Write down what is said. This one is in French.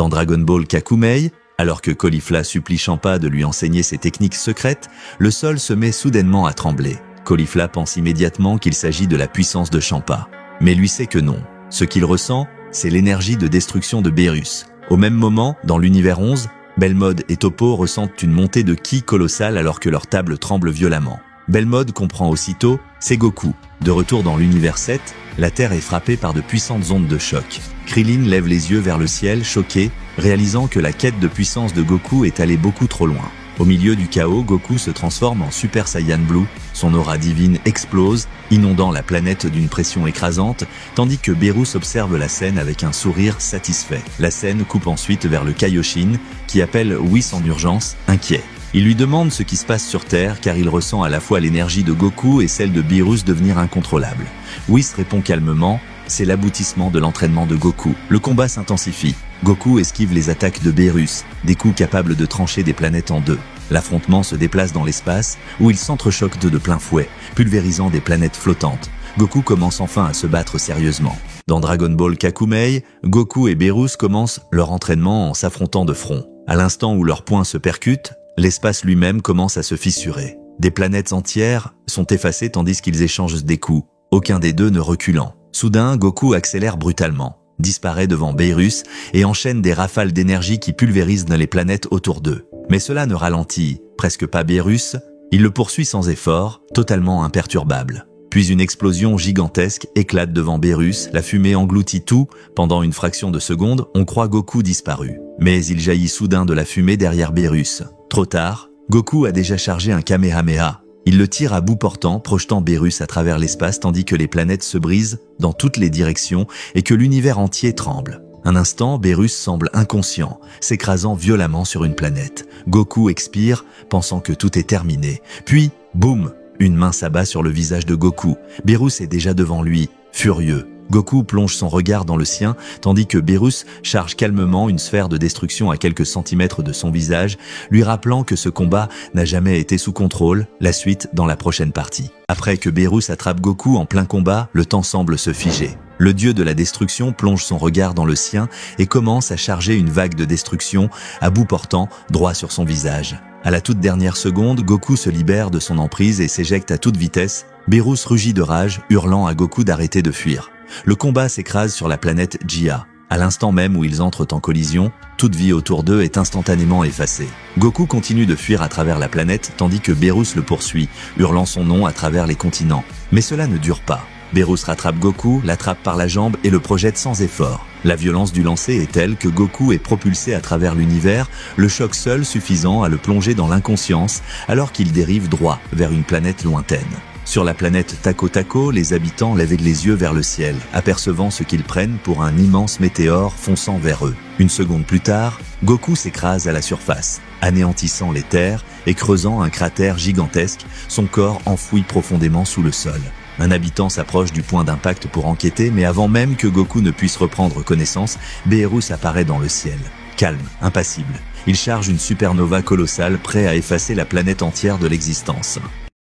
Dans Dragon Ball Kakumei, alors que Caulifla supplie Champa de lui enseigner ses techniques secrètes, le sol se met soudainement à trembler. Caulifla pense immédiatement qu'il s'agit de la puissance de Champa. Mais lui sait que non. Ce qu'il ressent, c'est l'énergie de destruction de Beerus. Au même moment, dans l'univers 11, Belmod et Toppo ressentent une montée de ki colossale alors que leur table tremble violemment. Belmod comprend aussitôt, c'est Goku. De retour dans l'univers 7, la Terre est frappée par de puissantes ondes de choc. Krillin lève les yeux vers le ciel, choqué, réalisant que la quête de puissance de Goku est allée beaucoup trop loin. Au milieu du chaos, Goku se transforme en Super Saiyan Blue, son aura divine explose, inondant la planète d'une pression écrasante, tandis que Beerus observe la scène avec un sourire satisfait. La scène coupe ensuite vers le Kaioshin, qui appelle Whis en urgence, inquiet. Il lui demande ce qui se passe sur Terre car il ressent à la fois l'énergie de Goku et celle de Beerus devenir incontrôlable. Whis répond calmement, c'est l'aboutissement de l'entraînement de Goku. Le combat s'intensifie. Goku esquive les attaques de Beerus, des coups capables de trancher des planètes en deux. L'affrontement se déplace dans l'espace, où ils s'entrechoquent de plein fouet, pulvérisant des planètes flottantes. Goku commence enfin à se battre sérieusement. Dans Dragon Ball Kakumei, Goku et Beerus commencent leur entraînement en s'affrontant de front. À l'instant où leurs poings se percutent, l'espace lui-même commence à se fissurer. Des planètes entières sont effacées tandis qu'ils échangent des coups, aucun des deux ne reculant. Soudain, Goku accélère brutalement, disparaît devant Beerus et enchaîne des rafales d'énergie qui pulvérisent les planètes autour d'eux. Mais cela ne ralentit presque pas Beerus, il le poursuit sans effort, totalement imperturbable. Puis une explosion gigantesque éclate devant Beerus, la fumée engloutit tout, pendant une fraction de seconde, on croit Goku disparu. Mais il jaillit soudain de la fumée derrière Beerus. Trop tard, Goku a déjà chargé un Kamehameha. Il le tire à bout portant, projetant Beerus à travers l'espace tandis que les planètes se brisent dans toutes les directions et que l'univers entier tremble. Un instant, Beerus semble inconscient, s'écrasant violemment sur une planète. Goku expire, pensant que tout est terminé. Puis, boum, une main s'abat sur le visage de Goku. Beerus est déjà devant lui, furieux. Goku plonge son regard dans le sien, tandis que Beerus charge calmement une sphère de destruction à quelques centimètres de son visage, lui rappelant que ce combat n'a jamais été sous contrôle, la suite dans la prochaine partie. Après que Beerus attrape Goku en plein combat, le temps semble se figer. Le dieu de la destruction plonge son regard dans le sien et commence à charger une vague de destruction, à bout portant, droit sur son visage. À la toute dernière seconde, Goku se libère de son emprise et s'éjecte à toute vitesse. Beerus rugit de rage, hurlant à Goku d'arrêter de fuir. Le combat s'écrase sur la planète Jia. À l'instant même où ils entrent en collision, toute vie autour d'eux est instantanément effacée. Goku continue de fuir à travers la planète tandis que Beerus le poursuit, hurlant son nom à travers les continents. Mais cela ne dure pas. Beerus rattrape Goku, l'attrape par la jambe et le projette sans effort. La violence du lancer est telle que Goku est propulsé à travers l'univers, le choc seul suffisant à le plonger dans l'inconscience alors qu'il dérive droit vers une planète lointaine. Sur la planète Tako Tako, les habitants lèvent les yeux vers le ciel, apercevant ce qu'ils prennent pour un immense météore fonçant vers eux. Une seconde plus tard, Goku s'écrase à la surface, anéantissant les terres et creusant un cratère gigantesque, son corps enfoui profondément sous le sol. Un habitant s'approche du point d'impact pour enquêter, mais avant même que Goku ne puisse reprendre connaissance, Beerus apparaît dans le ciel. Calme, impassible, il charge une supernova colossale prêt à effacer la planète entière de l'existence.